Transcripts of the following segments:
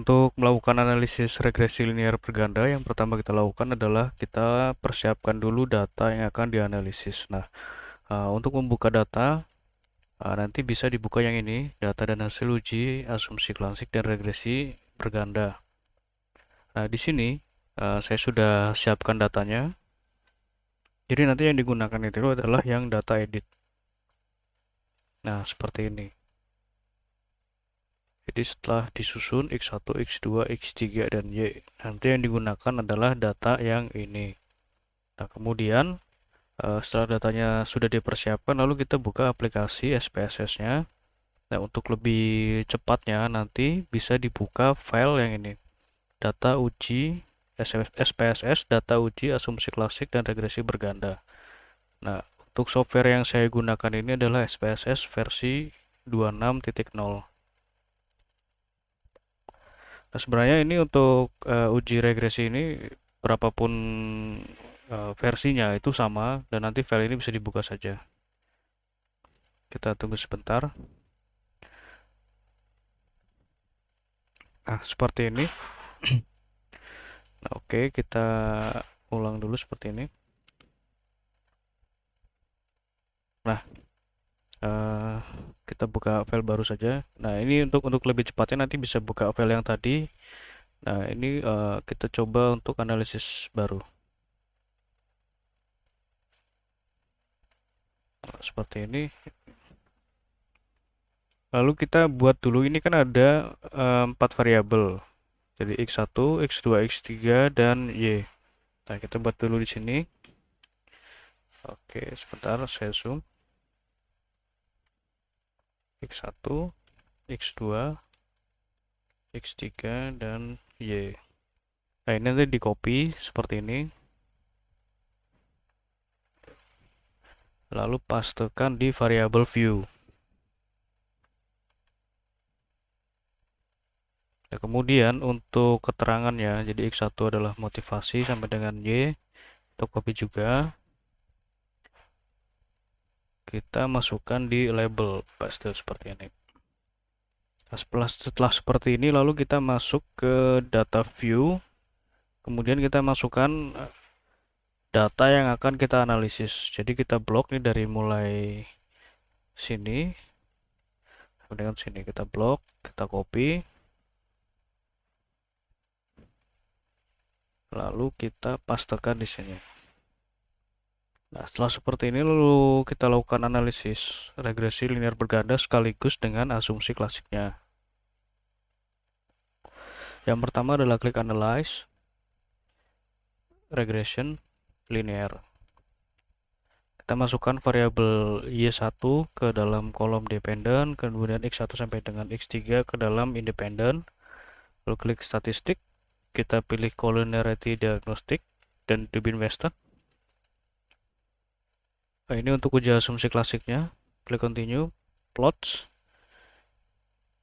untuk melakukan analisis regresi linear berganda, yang pertama kita lakukan adalah kita persiapkan dulu data yang akan dianalisis. Nah, untuk membuka data, nanti bisa dibuka yang ini, data dan hasil uji, asumsi klasik dan regresi berganda. Nah, di sini saya sudah siapkan datanya. Jadi nanti yang digunakan itu adalah yang data edit. Nah, seperti ini. Jadi setelah disusun X1, X2, X3, dan Y, nanti yang digunakan adalah data yang ini. Nah, kemudian setelah datanya sudah dipersiapkan, lalu kita buka aplikasi SPSS-nya. Nah, untuk lebih cepatnya nanti bisa dibuka file yang ini. Data uji SPSS, data uji asumsi klasik dan regresi berganda. Nah, untuk software yang saya gunakan ini adalah SPSS versi 26.0. Nah, sebenarnya ini untuk uji regresi ini berapapun versinya itu sama, dan nanti file ini bisa dibuka saja. Kita tunggu sebentar. Nah, seperti ini. Nah, oke, kita ulang dulu seperti ini. Nah, eh, kita buka file baru saja. Nah, ini untuk lebih cepatnya nanti bisa buka file yang tadi. Nah, ini kita coba untuk analisis baru. Nah, seperti ini. Lalu kita buat dulu, ini kan ada 4 variabel. Jadi X1, X2, X3, dan Y. Nah, kita buat dulu di sini. Oke, sebentar saya zoom. X1, X2, X3, dan Y. Nah, ini nanti di copy seperti ini. Lalu pastekan di variabel view. Nah, kemudian untuk keterangannya, jadi X1 adalah motivasi sampai dengan Y. Untuk copy juga. Kita masukkan di label paste seperti ini. Nah, setelah seperti ini, lalu kita masuk ke data view. Kemudian kita masukkan data yang akan kita analisis. Jadi kita blok nih dari mulai sini sampai dengan sini. Kita blok, kita copy. Lalu kita pastekan di sini. Nah, setelah seperti ini, lalu kita lakukan analisis regresi linear berganda sekaligus dengan asumsi klasiknya. Yang pertama adalah klik analyze regression linear. Kita masukkan variabel Y1 ke dalam kolom dependent, kemudian X1 sampai dengan X3 ke dalam independent. Lalu klik statistik, kita pilih collinearity diagnostic dan Dubin Western. Nah, ini untuk uji asumsi klasiknya. Klik continue, plots,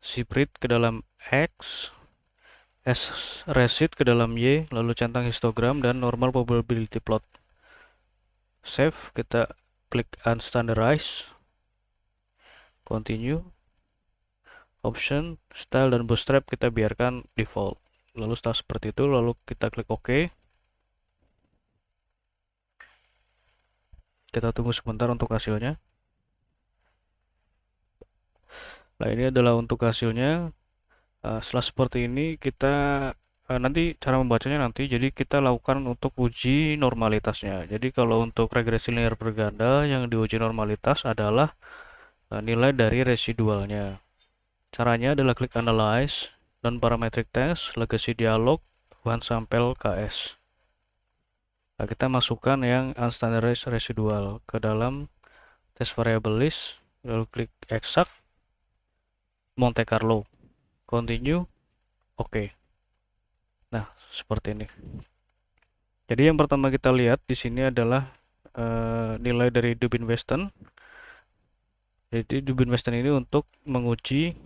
spread ke dalam X, S resit ke dalam Y, lalu centang histogram dan normal probability plot. Save, kita klik unstandardized, continue, option, style dan bootstrap kita biarkan default. Lalu setelah seperti itu, lalu kita klik OK. Kita tunggu sebentar untuk hasilnya. Nah, ini adalah untuk hasilnya. Setelah seperti ini, kita nanti cara membacanya nanti, jadi kita lakukan untuk uji normalitasnya. Jadi kalau untuk regresi linear berganda, yang diuji normalitas adalah nilai dari residualnya. Caranya adalah klik analyze, non parametric test, legacy dialog, one sample KS. Nah, kita masukkan yang unstandardized residual ke dalam test variable list, lalu klik exact, Monte Carlo, continue, oke. Nah, seperti ini. Jadi yang pertama kita lihat di sini adalah nilai dari Dubin Western. Jadi Dubin Western ini untuk menguji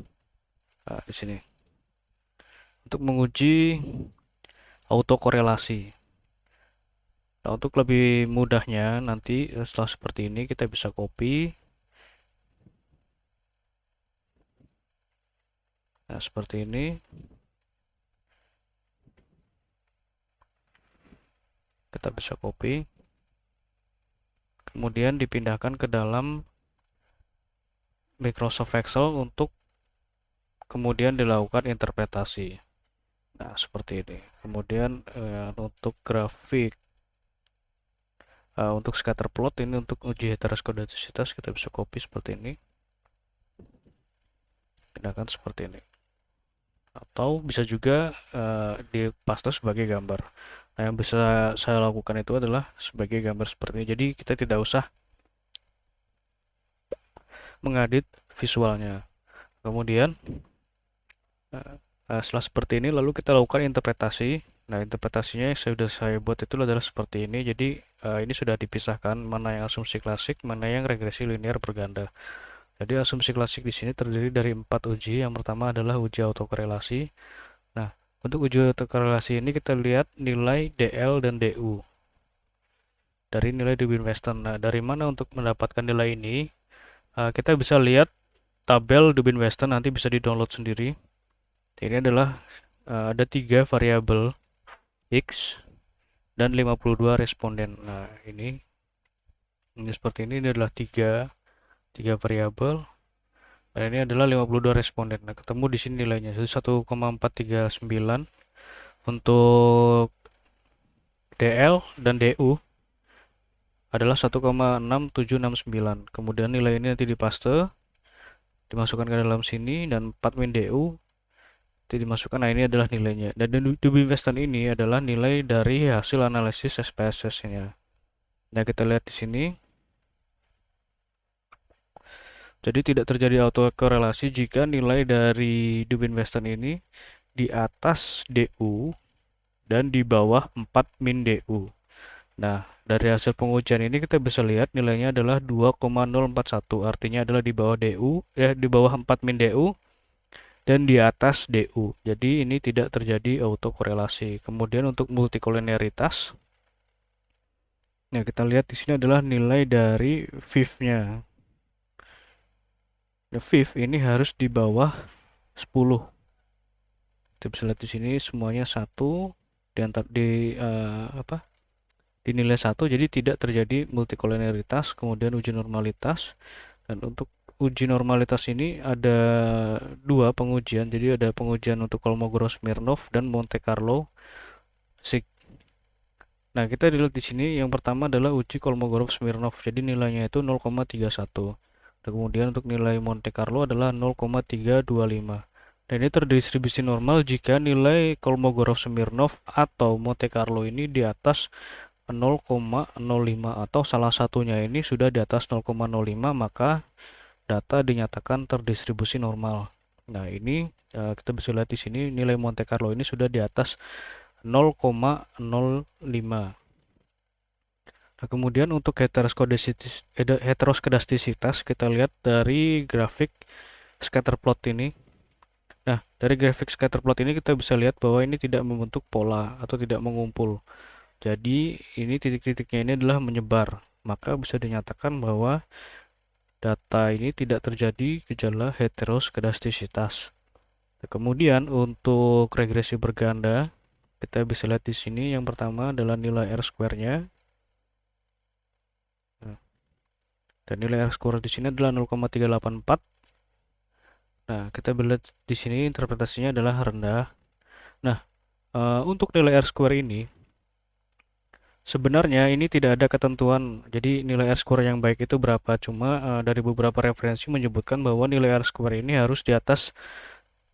di sini. Untuk menguji autokorelasi. Nah, untuk lebih mudahnya nanti setelah seperti ini kita bisa copy. Nah, seperti ini. Kita bisa copy, kemudian dipindahkan ke dalam Microsoft Excel untuk kemudian dilakukan interpretasi. Nah, seperti ini. Kemudian untuk grafik, untuk scatter plot ini untuk uji heteroskedastisitas kita bisa copy seperti ini, pindahkan seperti ini. Atau bisa juga dipaste sebagai gambar. Nah, yang bisa saya lakukan itu adalah sebagai gambar seperti ini. Jadi kita tidak usah mengedit visualnya. Kemudian setelah seperti ini lalu kita lakukan interpretasi. Nah, interpretasinya yang sudah saya buat itu adalah seperti ini. Jadi ini sudah dipisahkan mana yang asumsi klasik, mana yang regresi linear berganda. Jadi asumsi klasik di sini terdiri dari 4 uji. Yang pertama adalah uji autokorelasi. Nah, untuk uji autokorelasi ini kita lihat nilai DL dan DU dari nilai Dubin Weston. Nah, dari mana untuk mendapatkan nilai ini? Kita bisa lihat tabel Dubin Weston, nanti bisa di-download sendiri. Ini adalah ada 3 variabel X dan 52 responden. Nah, ini seperti ini adalah 3 variabel. Dan ini adalah 52 responden. Nah, ketemu di sini nilainya 1,439 untuk DL dan DU adalah 1,6769. Kemudian nilai ini nanti dipaste, dimasukkan ke dalam sini, dan 4 min DU itu dimasukkan. Nah, ini adalah nilainya. Dan Dubin Weston ini adalah nilai dari hasil analisis SPSS-nya. Nah, kita lihat di sini. Jadi tidak terjadi autokorelasi jika nilai dari Dubin Weston ini di atas DU dan di bawah 4 min DU. Nah, dari hasil pengujian ini kita bisa lihat nilainya adalah 2,041, artinya adalah di bawah DU, di bawah 4 min DU dan di atas DU. Jadi ini tidak terjadi autokorelasi. Kemudian untuk multikolinearitas, nah kita lihat di sini adalah nilai dari VIF-nya. Nah, VIF ini harus di bawah 10. Kita bisa lihat di sini semuanya 1 di nilai 1, jadi tidak terjadi multikolinearitas. Kemudian uji normalitas, dan untuk uji normalitas ini ada 2 pengujian. Jadi ada pengujian untuk Kolmogorov-Smirnov dan Monte Carlo Sig. Nah, kita lihat di sini yang pertama adalah uji Kolmogorov-Smirnov. Jadi nilainya itu 0,31. Dan kemudian untuk nilai Monte Carlo adalah 0,325. Dan ini terdistribusi normal jika nilai Kolmogorov-Smirnov atau Monte Carlo ini di atas 0,05 atau salah satunya ini sudah di atas 0,05, maka data dinyatakan terdistribusi normal. Nah, ini kita bisa lihat di sini nilai Monte Carlo ini sudah di atas 0,05. Nah, kemudian untuk heteroskedastisitas kita lihat dari grafik scatter plot ini. Nah, dari grafik scatter plot ini kita bisa lihat bahwa ini tidak membentuk pola atau tidak mengumpul. Jadi ini titik-titiknya ini adalah menyebar, maka bisa dinyatakan bahwa data ini tidak terjadi gejala heteroskedastisitas. Nah, kemudian untuk regresi berganda, kita bisa lihat di sini yang pertama adalah nilai R-square-nya. Dan nilai R-square di sini adalah 0,384. Nah, kita lihat di sini interpretasinya adalah rendah. Nah, untuk nilai R-square ini sebenarnya ini tidak ada ketentuan. Jadi nilai R-square yang baik itu berapa? Cuma dari beberapa referensi menyebutkan bahwa nilai R-square ini harus di atas,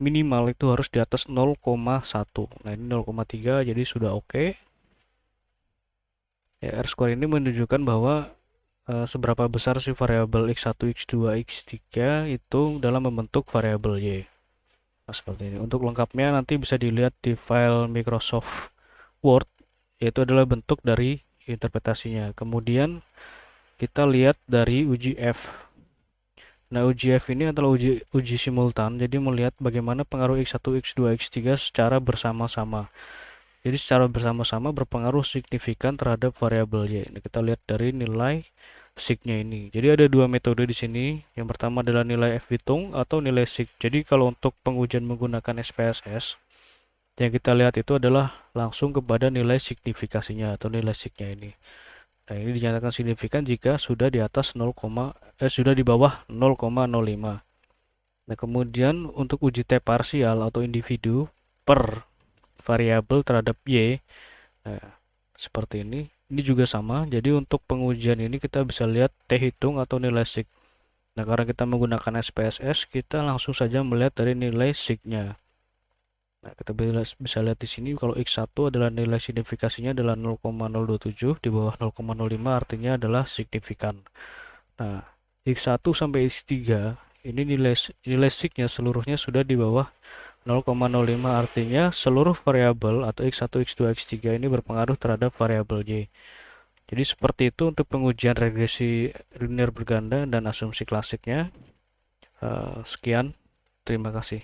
minimal itu harus di atas 0,1. Nah, ini 0,3, jadi sudah oke. Ya, R-square ini menunjukkan bahwa seberapa besar sih variabel X1, X2, X3 itu dalam membentuk variabel Y. Nah, seperti ini. Untuk lengkapnya nanti bisa dilihat di file Microsoft Word, yaitu adalah bentuk dari interpretasinya. Kemudian kita lihat dari uji F. Nah, uji F ini adalah uji simultan, jadi melihat bagaimana pengaruh X1, X2, X3 secara bersama-sama. Jadi secara bersama-sama berpengaruh signifikan terhadap variabel Y. Nah, kita lihat dari nilai sig-nya ini. Jadi ada 2 metode di sini. Yang pertama adalah nilai F hitung atau nilai sig. Jadi kalau untuk pengujian menggunakan SPSS, Yang kita lihat itu adalah langsung kepada nilai signifikasinya atau nilai signya ini. Nah, ini dinyatakan signifikan jika sudah di atas 0, sudah di bawah 0,05. Nah, kemudian untuk uji T parsial atau individu per variabel terhadap Y, nah, seperti ini. Ini juga sama. Jadi untuk pengujian ini kita bisa lihat T hitung atau nilai sig. Nah, karena kita menggunakan SPSS, kita langsung saja melihat dari nilai signya. Nah, kita bisa lihat di sini kalau X1 adalah nilai signifikasinya adalah 0,027, di bawah 0,05 artinya adalah signifikan. Nah, X1 sampai X3 ini nilai signya seluruhnya sudah di bawah 0,05 artinya seluruh variabel atau X1, X2, X3 ini berpengaruh terhadap variabel Y. Jadi seperti itu untuk pengujian regresi linear berganda dan asumsi klasiknya. Sekian, terima kasih.